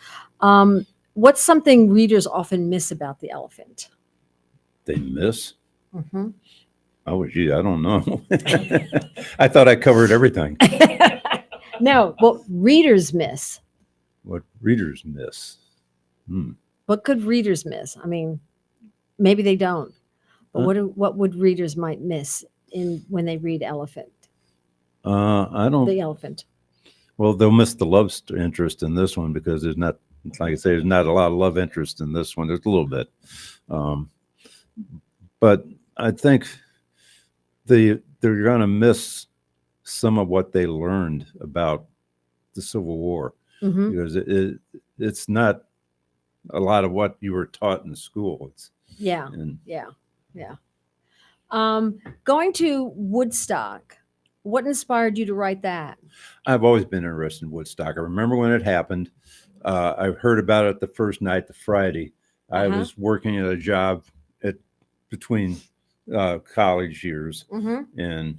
what's something readers often miss about The Elephant? They miss. Mhm. Oh, gee, I don't know. I thought I covered everything. No, what readers miss. What readers miss? What could readers miss? I mean, maybe they don't. But Huh? what would readers might miss when they read Elephant? I don't. The Elephant. Well, they'll miss the interest in this one because there's not, like I say, there's not a lot of love interest in this one. There's a little bit, but I think they're going to miss some of what they learned about the Civil War Mhm. because it's not a lot of what you were taught in school. Yeah. And Yeah. Going to Woodstock, what inspired you to write that? I've always been interested in Woodstock. I remember when it happened. I heard about it the first night, the Friday. I Uh-huh. was working at a job between college years, Mm-hmm. and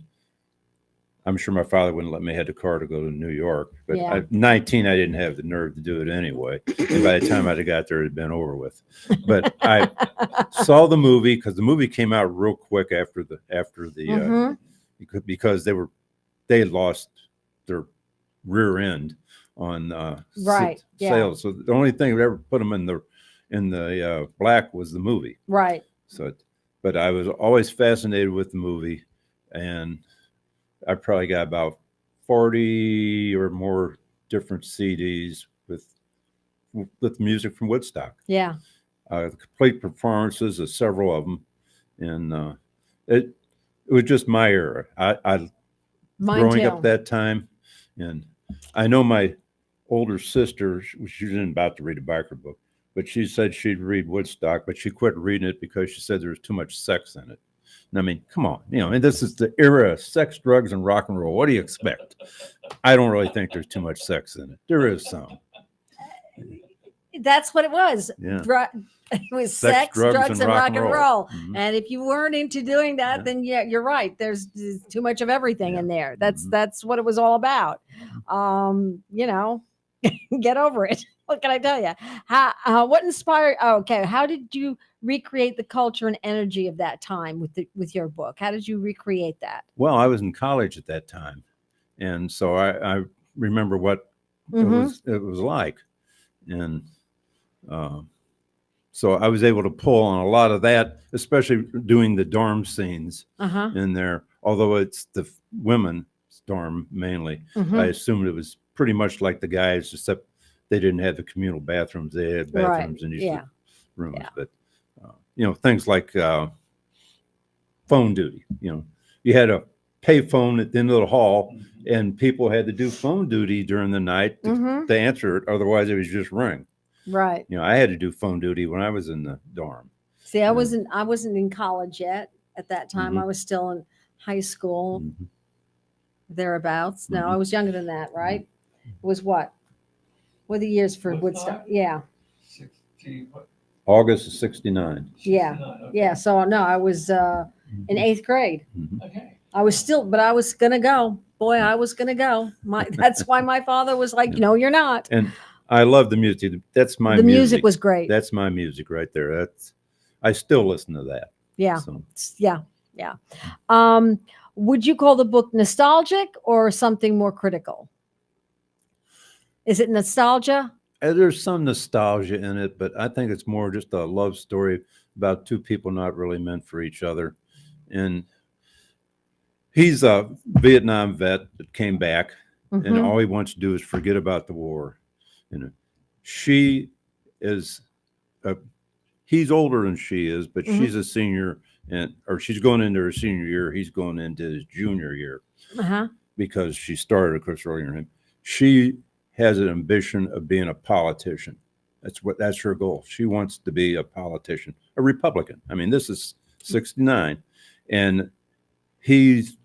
I'm sure my father wouldn't let me have the car to go to New York. But Yeah. at 19, I didn't have the nerve to do it anyway. And by the time I'd have got there, it had been over with. But I saw the movie because the movie came out real quick after the Mm-hmm. because they had lost their rear end on Right. Yeah. sales. So the only thing that ever put them in the black was the movie. Right. So, but I was always fascinated with the movie, and I probably got about 40 or more different CDs with music from Woodstock. Yeah. The complete performances of several of them, and it was just my era. I Mine growing too. up that time, and I know my older sister, she wasn't about to read a biker book, but she said she'd read Woodstock, but she quit reading it because she said there was too much sex in it. And I mean, come on, and this is the era of sex, drugs, and rock and roll. What do you expect? I don't really think there's too much sex in it. There is some. That's what it was. Yeah. It was sex, drugs, and rock and roll. Mhm. And if you weren't into doing that, Yeah. then yeah, you're right. There's too much of everything Yeah. in there. That's Mhm. that's what it was all about. Get over it. What can I tell you? What inspired? Okay, how did you recreate the culture and energy of that time with your book? How did you recreate that? Well, I was in college at that time, and so I remember what Mhm. it was like, and So I was able to pull on a lot of that, especially doing the dorm scenes Uh-huh. in there. Although it's the women's dorm mainly, Mhm. I assumed it was pretty much like the guys, except they didn't have the communal bathrooms. They had bathrooms in each Yeah. rooms. Yeah. But things like phone duty. You had a pay phone at the end of the hall, and people had to do phone duty during the night Mhm. to answer it. Otherwise, it was just ring. Right. I had to do phone duty when I was in the dorm. See, I Yeah. wasn't in college yet at that time. Mhm. I was still in high school, Mhm. thereabouts. No, Mhm. I was younger than that, right? It was what? What are the years for Woodstock? Yeah. 60, what? August of '69. Yeah. 69, okay. Yeah. So no, I was in 8th grade. Okay. I was still, but I was gonna go. Boy, I was gonna go. That's why my father was like, "No, you're not." And I love the music. That's my The music music. was great. That's my music right there. I still listen to that. Yeah. So, Yeah. Yeah. Would you call the book nostalgic or something more critical? Is it nostalgia? there's some nostalgia in it, but I think it's more just a love story about two people not really meant for each other. And he's a Vietnam vet that came back, and Mhm. all he wants to do is forget about the war. She is he's older than she is, but Mhm. she's a senior, or she's going into her senior year. He's going into his junior year Uh-huh. because she started, of course, earlier than him. She has an ambition of being a politician. That's her goal. She wants to be a politician, a Republican. I mean, this is '69, and he's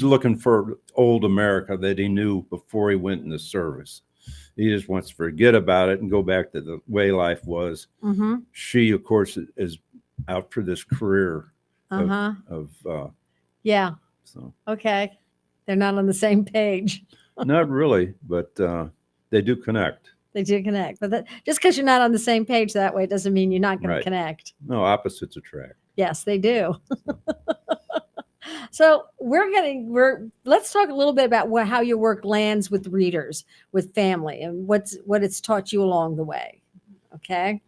looking for old America that he knew before he went in the service. He just wants to forget about it and go back to the way life was. Mm-hmm. She, of course, is out for this career Uh-huh. of Yeah. so Okay. They're not on the same page. not really, but they do connect. They do connect. But just because you're not on the same page that way doesn't mean you're not going Right. to connect. No, opposites attract. Yes, they do. So let's talk a little bit about how your work lands with readers, with family, and what it's taught you along the way. Okay.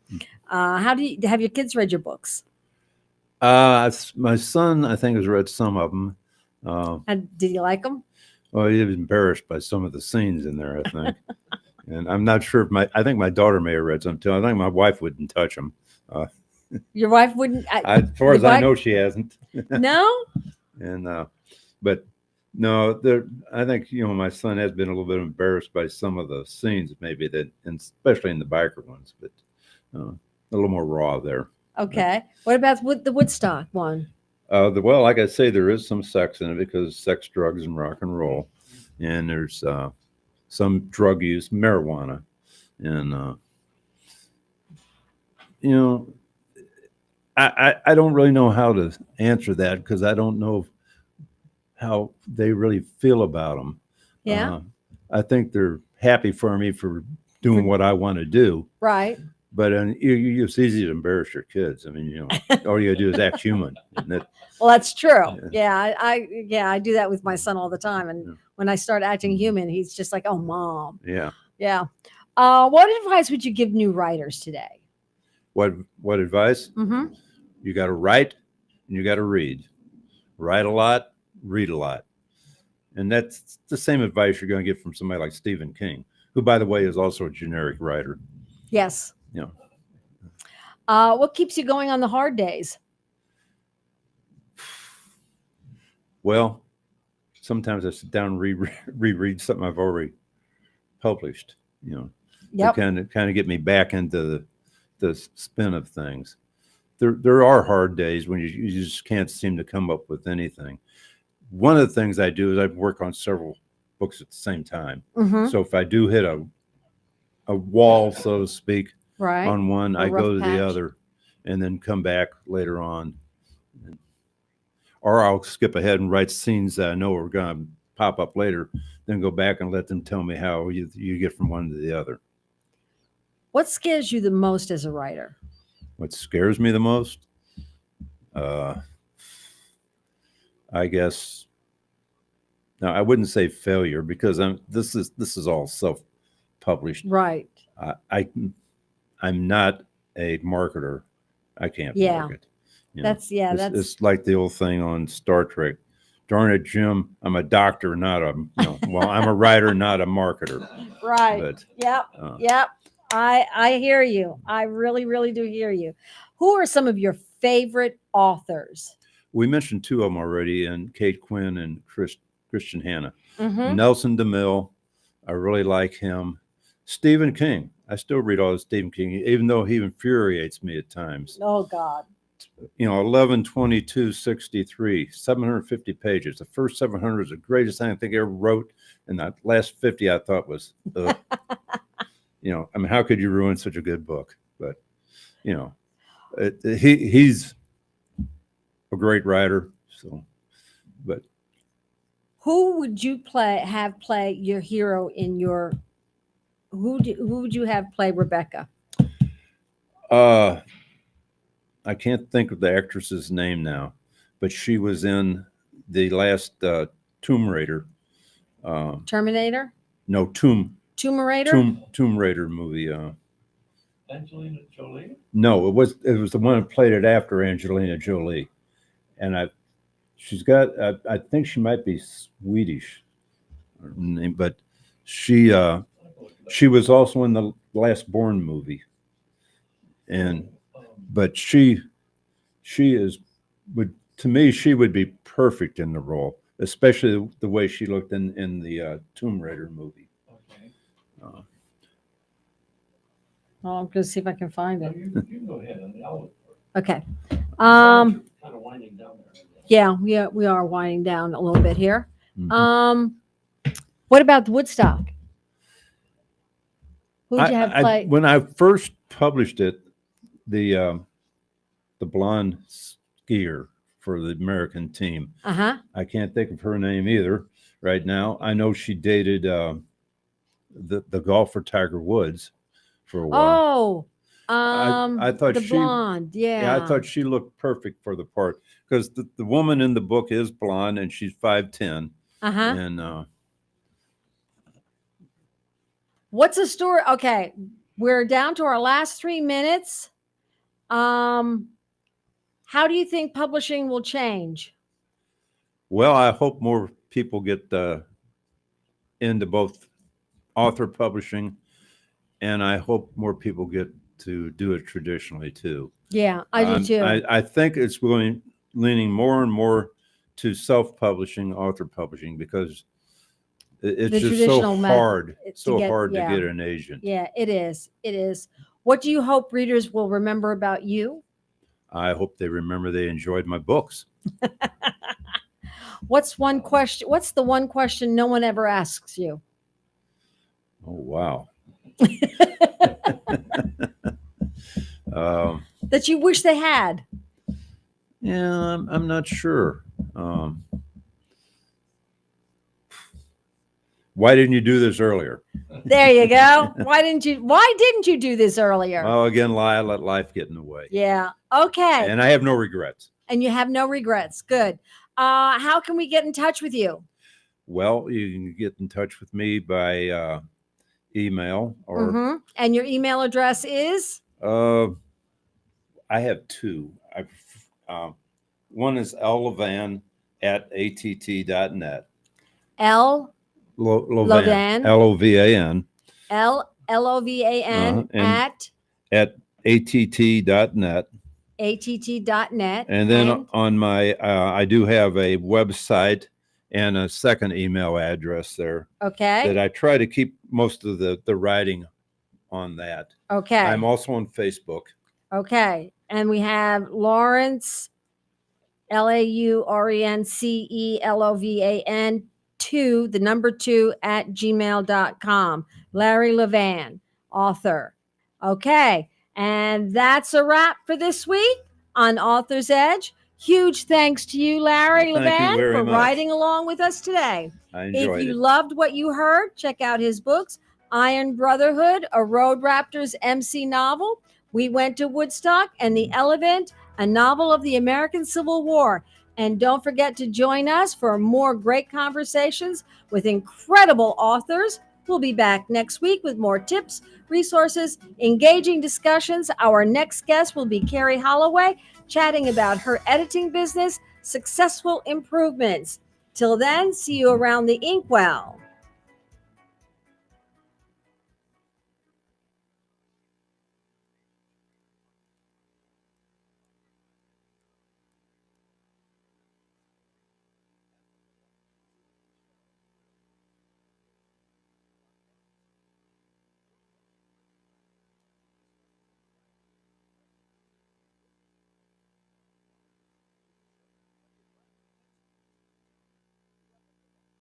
How do you have your kids read your books? My son, I think, has read some of them. And did you like them? Well, he was embarrassed by some of the scenes in there, I think. And I'm not sure if I think my daughter may have read some too. I think my wife wouldn't touch them. Your wife wouldn't? As far as I know, she hasn't. No? And but no, I think my son has been a little bit embarrassed by some of the scenes, maybe and especially in the biker ones, but a little more raw there. Okay. What about the Woodstock one? Well, like I say, there is some sex in it because sex, drugs, and rock and roll, and there's some drug use, marijuana, and I don't really know how to answer that because I don't know how they really feel about them. Yeah. I think they're happy for me for doing what I want to do. Right. But it's easy to embarrass your kids. I mean, all you gotta do is act human. Well, that's true. Yeah, I do that with my son all the time. And when I start acting human, he's just like, "Oh, mom." Yeah. Yeah. What advice would you give new writers today? What advice? Mm-hmm. You got to write and you got to read. Write a lot, read a lot, and that's the same advice you're going to get from somebody like Stephen King, who, by the way, is also a generic writer. Yes. Yeah. What keeps you going on the hard days? Well, sometimes I sit down and reread something I've already published. Yep. To kind of get me back into the spin of things. There are hard days when you just can't seem to come up with anything. One of the things I do is I work on several books at the same time. Mm-hmm. So if I do hit a wall, so to speak, Right. on one, I rough go to patch. the other and then come back later on. Or I'll skip ahead and write scenes that I know are going to pop up later, then go back and let them tell me how you get from one to the other. What scares you the most as a writer? What scares me the most? I guess. Now, I wouldn't say failure because this is all self-published. Right. I'm not a marketer. I can't Yeah. market. You know, That's it's like the old thing on Star Trek. Darn it, Jim! I'm a doctor, not a well, I'm a writer, not a marketer. right. But Yep. uh, Yep. I hear you. I really, really do hear you. Who are some of your favorite authors? we mentioned two of them already, and Kate Quinn and Christian Hanna. Mm-hmm. Nelson DeMille, I really like him. Stephen King. I still read all of Stephen King, even though he infuriates me at times. Oh God. 11, 22, 63, 750 pages. The first 700 is the greatest thing I think I ever wrote. And that last 50 I thought was, I mean, how could you ruin such a good book? But, he's a great writer. So, but Who would you have play your hero in your? Who would you have play Rebecca? I can't think of the actress's name now, but she was in the last Tomb Raider. Terminator. No, Tomb Raider. Raider movie. Angelina Jolie? No, it was the one that played it after Angelina Jolie, and she's got I think she might be Swedish, but she was also in the Last Born movie, but she to me she would be perfect in the role, especially the way she looked in the Tomb Raider movie. Okay. Oh, I'm going to see if I can find No, it. you can go ahead. I'll look for it. Okay. Kind of winding down there. Yeah, we are winding down a little bit here. Mhm. What about Woodstock? Who'd you have play? When I first published it, the blonde skier for the American team. I can't think of her name either right now. I know she dated the golfer Tiger Woods for a while. I thought the she blonde. Yeah. I thought she looked perfect for the part because the woman in the book is blonde and she's 5'10". And what's the story? Okay, we're down to our last 3 minutes. How do you think publishing will change? well, I hope more people get into both author publishing, and I hope more people get to do it traditionally too. Yeah, I do too. I think it's leaning more and more to self-publishing, author publishing, because it's The just so traditional method hard, to get- get an agent. Yeah, it is. It is. What do you hope readers will remember about you? I hope they remember they enjoyed my books. What's the one question no one ever asks you? Oh, wow. That you wish they had? Yeah, I'm not sure. Why didn't you do this earlier? There you go. Why didn't you do this earlier? Well, again, I let life get in the way. Yeah. Okay. And I have no regrets. And you have no regrets. Good. How can we get in touch with you? Well, you can get in touch with me by email or And your email address is? I have two. One is llevan@att.net. Lovan. LOVAN. LOVAN at att.net. att.net. And then on my, I do have a website and a second email address there. Okay. That I try to keep most of the writing on that. Okay. I'm also on Facebook. Okay. And we have Lawrence, LAURENCELOVAN 2, the number 2 at gmail.com. Larry Levan, author. Okay. And that's a wrap for this week on Author's Edge. Huge thanks to you, Larry Well, thank you Levan, very for much. riding along with us today. I enjoyed If you it. loved what you heard, check out his books, Iron Brotherhood, a Road Raptors MC novel, We Went to Woodstock, and The Elephant, a novel of the American Civil War. And don't forget to join us for more great conversations with incredible authors We'll be back next week with more tips, resources, engaging discussions. Our next guest will be Carrie Holloway, chatting about her editing business, successful improvements. Till then, see you around the inkwell.